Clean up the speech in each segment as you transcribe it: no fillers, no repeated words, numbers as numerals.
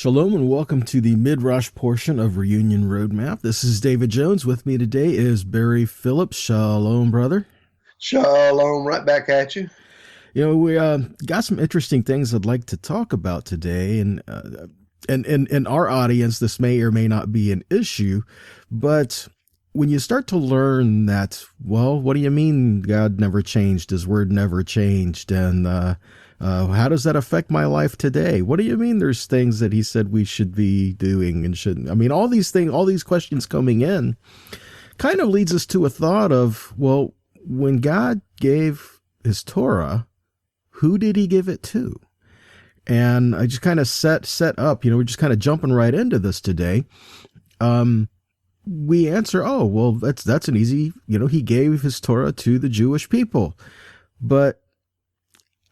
Shalom and welcome to the Midrash portion of Reunion Roadmap. This is David Jones. With me today is Barry Phillips. Shalom, brother. Shalom, right back at you. We got some interesting things I'd like to talk about today, and in our audience, this may or may not be an issue, but when you start to learn that, well, what do you mean God never changed? His word never changed, and how does that affect my life today? What do you mean there's things that he said we should be doing and shouldn't? I mean, all these things, all these questions coming in kind of leads us to a thought of, well, when God gave his Torah, who did he give it to? And I just kind of set up, we're just kind of jumping right into this today. We answer, oh, well, that's an easy, he gave his Torah to the Jewish people. But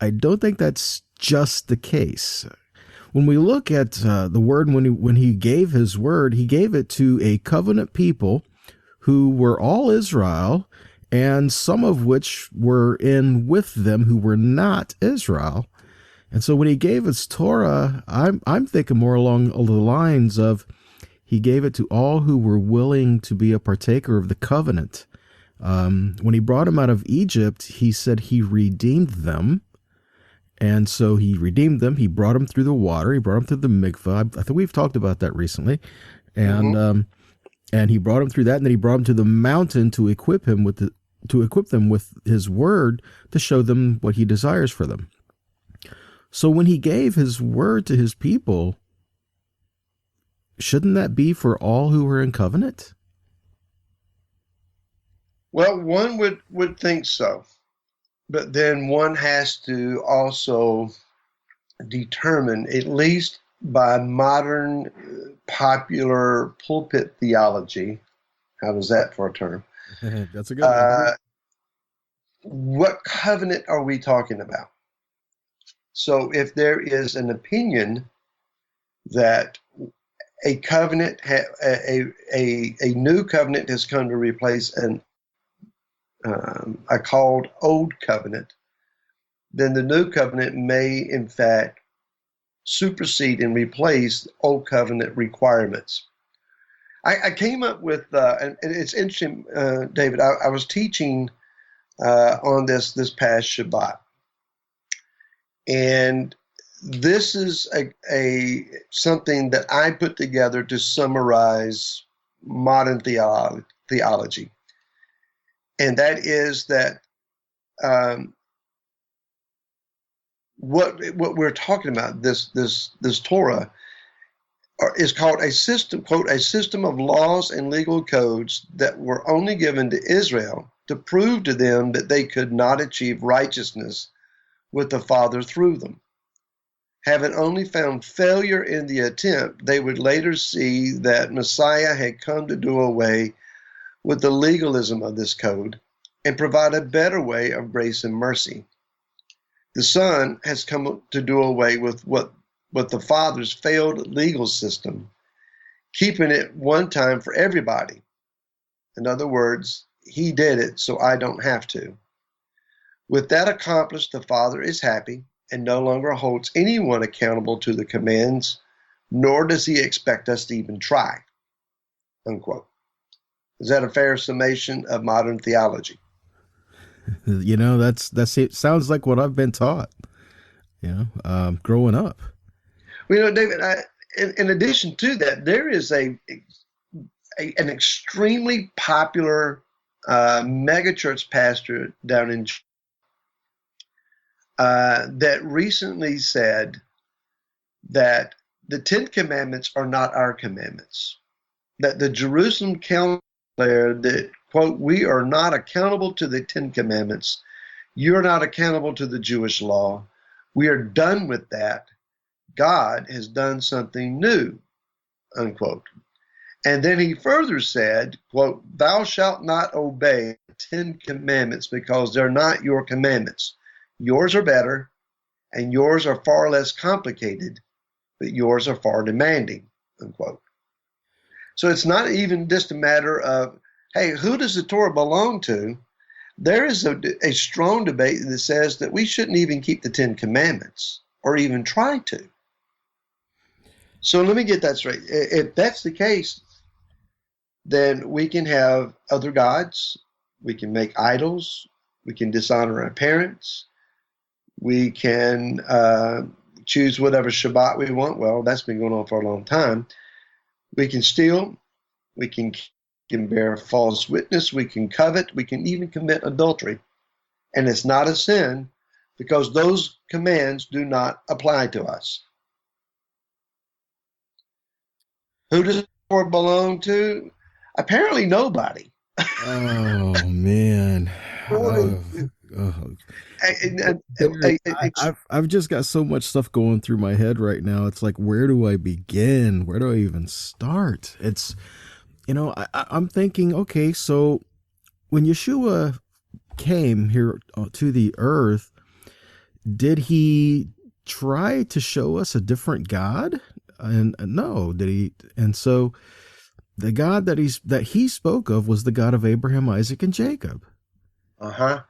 I don't think that's just the case. When we look at the word, when he gave his word, he gave it to a covenant people who were all Israel, and some of which were in with them who were not Israel. And so when he gave his Torah, I'm thinking more along the lines of he gave it to all who were willing to be a partaker of the covenant. When he brought them out of Egypt, he said he redeemed them. And so he redeemed them. He brought them through the water. He brought them through the mikvah. I think we've talked about that recently. And he brought them through that. And then he brought them to the mountain to equip them with his word to show them what he desires for them. So when he gave his word to his people, shouldn't that be for all who were in covenant? Well, one would think so. But then one has to also determine, at least by modern popular pulpit theology, how was that for a term? That's a good one. What covenant are we talking about? So if there is an opinion that a covenant, a new covenant has come to replace a called old covenant, then the new covenant may in fact supersede and replace old covenant requirements. I came up with, and it's interesting, David, I was teaching on this past Shabbat. And this is a something that I put together to summarize modern theology. And that is that what we're talking about, this Torah, is called a system, quote, a system of laws and legal codes that were only given to Israel to prove to them that they could not achieve righteousness with the Father through them. Having only found failure in the attempt, they would later see that Messiah had come to do away with the legalism of this code and provide a better way of grace and mercy. The Son has come to do away with what the Father's failed legal system, keeping it one time for everybody. In other words, he did it so I don't have to. With that accomplished, the Father is happy and no longer holds anyone accountable to the commands, nor does he expect us to even try, unquote. Is that a fair summation of modern theology? It sounds like what I've been taught, growing up. Well, David, in addition to that, there is an extremely popular megachurch pastor down in that recently said that the Ten Commandments are not our commandments, that the Jerusalem Council declared that, quote, we are not accountable to the Ten Commandments. You're not accountable to the Jewish law. We are done with that. God has done something new, unquote. And then he further said, quote, thou shalt not obey the Ten Commandments because they're not your commandments. Yours are better, and yours are far less complicated, but yours are far demanding, unquote. So it's not even just a matter of, hey, who does the Torah belong to? There is a strong debate that says that we shouldn't even keep the Ten Commandments or even try to. So let me get that straight. If that's the case, then we can have other gods, we can make idols, we can dishonor our parents, we can choose whatever Shabbat we want. Well, that's been going on for a long time. We can steal, we can bear false witness, we can covet, we can even commit adultery. And it's not a sin because those commands do not apply to us. Who does Torah belong to? Apparently nobody. Oh man. Oh, oh. I've just got so much stuff going through my head right now. It's like, where do I begin? Where do I even start? It's, I'm thinking, okay, so when Yeshua came here to the earth, did he try to show us a different God? And no, did he? And so the God that he spoke of was the God of Abraham, Isaac, and Jacob. Uh-huh.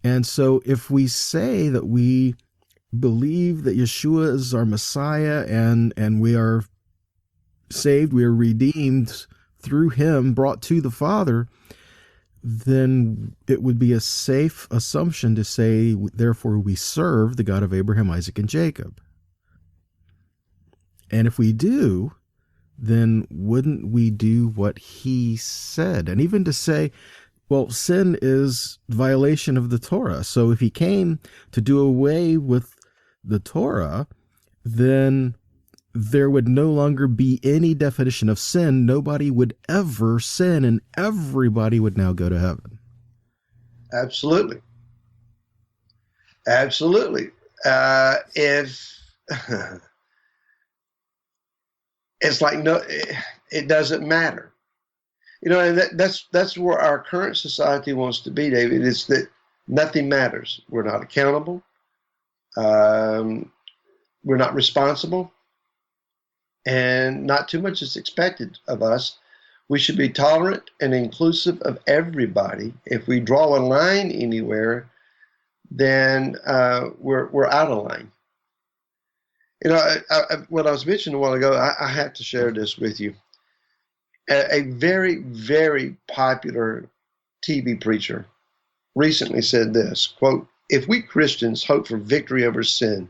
And so if we say that we believe that Yeshua is our Messiah and we are saved, we are redeemed through him, brought to the Father, then it would be a safe assumption to say, therefore, we serve the God of Abraham, Isaac, and Jacob. And if we do, then wouldn't we do what he said? And even to say, well, sin is violation of the Torah. So if he came to do away with the Torah, then there would no longer be any definition of sin. Nobody would ever sin, and everybody would now go to heaven. Absolutely. Absolutely. If it's like, no, it doesn't matter. And that's where our current society wants to be, David. It's that nothing matters. We're not accountable. We're not responsible. And not too much is expected of us. We should be tolerant and inclusive of everybody. If we draw a line anywhere, then we're out of line. What I was mentioning a while ago, I have to share this with you. A very, very popular TV preacher recently said this, quote, "If we Christians hope for victory over sin,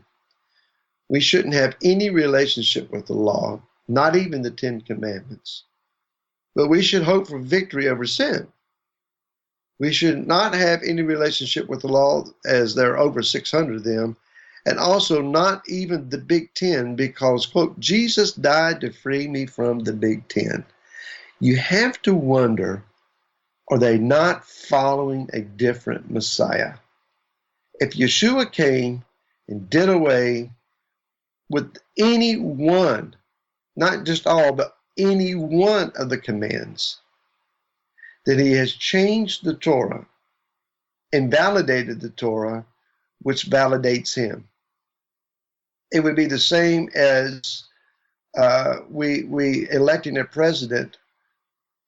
we shouldn't have any relationship with the law, not even the Ten Commandments. But we should hope for victory over sin. We should not have any relationship with the law, as there are over 600 of them, and also not even the Big Ten, because, quote, Jesus died to free me from the Big Ten." You have to wonder, are they not following a different Messiah? If Yeshua came and did away with any one, not just all, but any one of the commands, that he has changed the Torah and validated the Torah, which validates him. It would be the same as we electing a president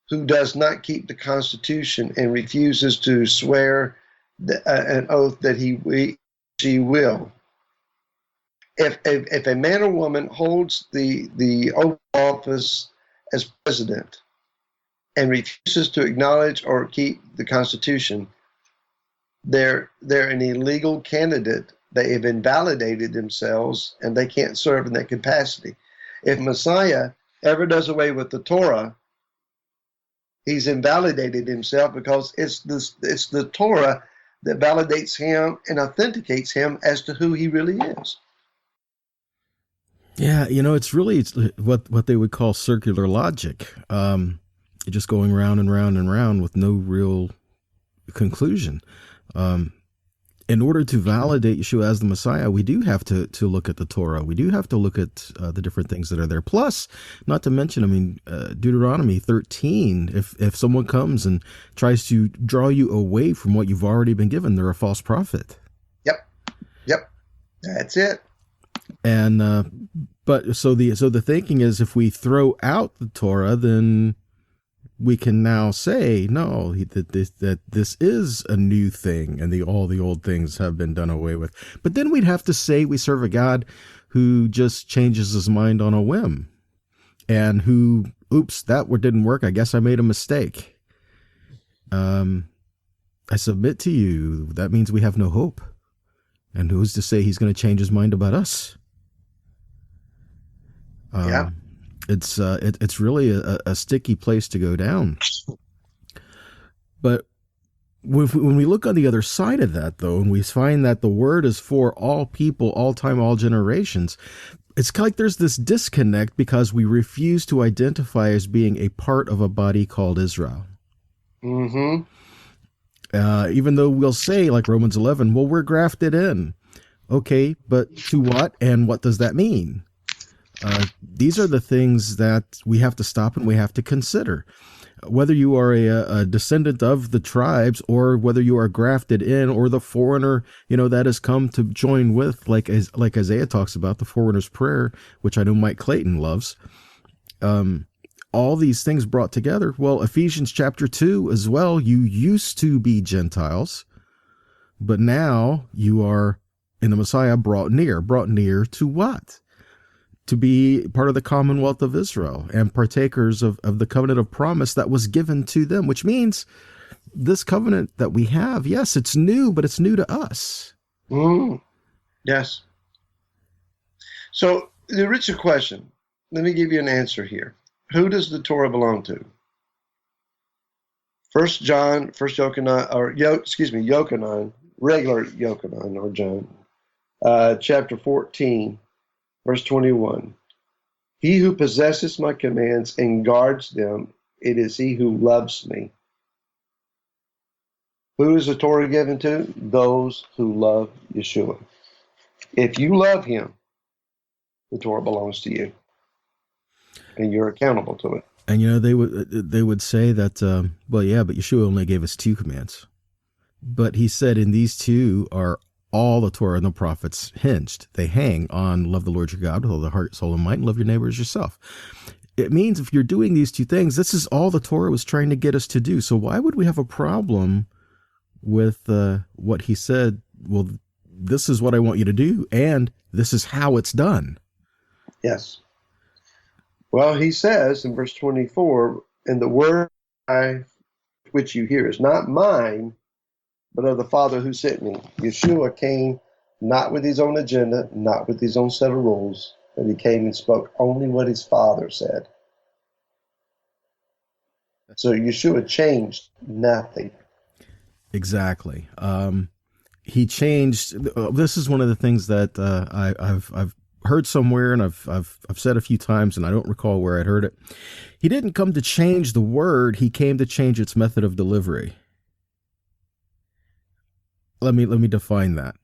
who does not keep the Constitution and refuses to swear an oath that she will. If a man or woman holds the oath of office as president and refuses to acknowledge or keep the Constitution, they're an illegal candidate. They have invalidated themselves and they can't serve in that capacity. If Messiah ever does away with the Torah, he's invalidated himself, because it's the Torah that validates him and authenticates him as to who he really is. Yeah, it's what they would call circular logic. Just going round and round and round with no real conclusion. In order to validate Yeshua as the Messiah, we do have to look at the Torah. We do have to look at the different things that are there. Plus, not to mention, Deuteronomy 13, if someone comes and tries to draw you away from what you've already been given, they're a false prophet. Yep, that's it. And but so the thinking is, if we throw out the Torah, then we can now say, no, that this is a new thing, and all the old things have been done away with. But then we'd have to say we serve a God who just changes his mind on a whim. and who, oops, that didn't work. I guess I made a mistake. I submit to you, that means we have no hope. And who's to say he's going to change his mind about us? Yeah. It's really a sticky place to go down. But when we look on the other side of that, though, and we find that the word is for all people, all time, all generations, it's like there's this disconnect because we refuse to identify as being a part of a body called Israel. Mm-hmm. Even though we'll say, like Romans 11, well, we're grafted in. Okay, but to what, and what does that mean? These are the things that we have to stop and we have to consider. Whether you are a descendant of the tribes, or whether you are grafted in, or the foreigner, that has come to join with, like Isaiah talks about, the foreigner's prayer, which I know Mike Clayton loves. All these things brought together. Well, Ephesians chapter 2 as well, you used to be Gentiles, but now you are in the Messiah brought near to what? To be part of the commonwealth of Israel and partakers of the covenant of promise that was given to them, which means this covenant that we have, yes, it's new, but it's new to us. Yes. So the original question, let me give you an answer here. Who does the Torah belong to? Yochanan, regular Yochanan or John, chapter 14, verse 21. He who possesses my commands and guards them, it is he who loves me. Who is the Torah given to? Those who love Yeshua. If you love him, the Torah belongs to you, and you're accountable to it. And they would say that, well, yeah, but Yeshua only gave us 2 commands. But he said, in these 2 are all the Torah and the prophets hinged. They hang on love the Lord your God with all the heart, soul, and might, and love your neighbor as yourself. It means if you're doing these 2 things, this is all the Torah was trying to get us to do. So why would we have a problem with what he said? Well, this is what I want you to do, and this is how it's done. Yes. Well, he says in verse 24, and the word which you hear is not mine, but of the Father who sent me. Yeshua came not with his own agenda, not with his own set of rules, but he came and spoke only what his Father said. So Yeshua changed nothing. Exactly. He changed. This is one of the things that I've heard somewhere, and I've said a few times, and I don't recall where I'd heard it. He didn't come to change the word; he came to change its method of delivery. Let me define that.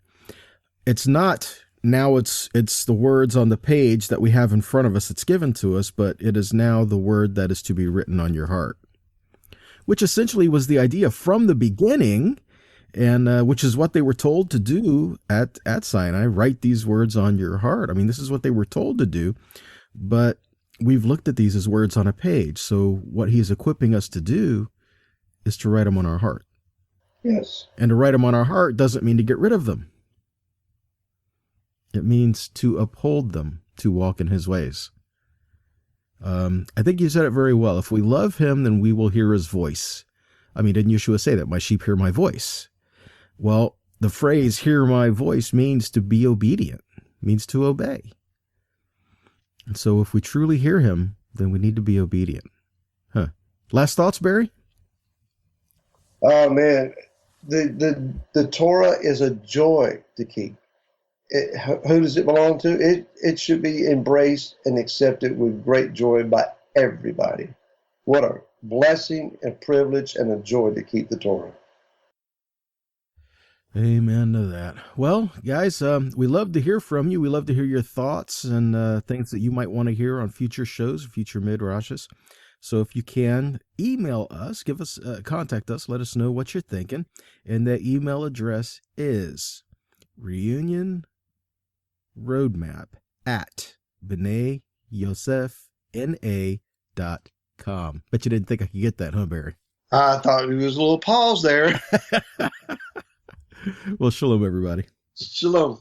It's not now it's the words on the page that we have in front of us that's given to us, but it is now the word that is to be written on your heart, which essentially was the idea from the beginning, and which is what they were told to do at Sinai. Write these words on your heart. I mean, this is what they were told to do, but we've looked at these as words on a page. So what he's equipping us to do is to write them on our heart. Yes. And to write them on our heart doesn't mean to get rid of them. It means to uphold them, to walk in his ways. I think you said it very well. If we love him, then we will hear his voice. I mean, didn't Yeshua say that? My sheep hear my voice. Well, the phrase hear my voice means to be obedient, means to obey. And so if we truly hear him, then we need to be obedient. Last thoughts, Barry? Oh, man. The Torah is a joy to keep. Who does it belong to? It should be embraced and accepted with great joy by everybody. What a blessing and privilege and a joy to keep the Torah. Amen to that. Well, guys, we love to hear from you. We love to hear your thoughts and things that you might want to hear on future shows, future Midrashes. So if you can, email us, contact us, let us know what you're thinking. And that email address is reunionroadmap@bneyyosefna.com. Bet you didn't think I could get that, huh, Barry? I thought there was a little pause there. Well, shalom, everybody. Shalom.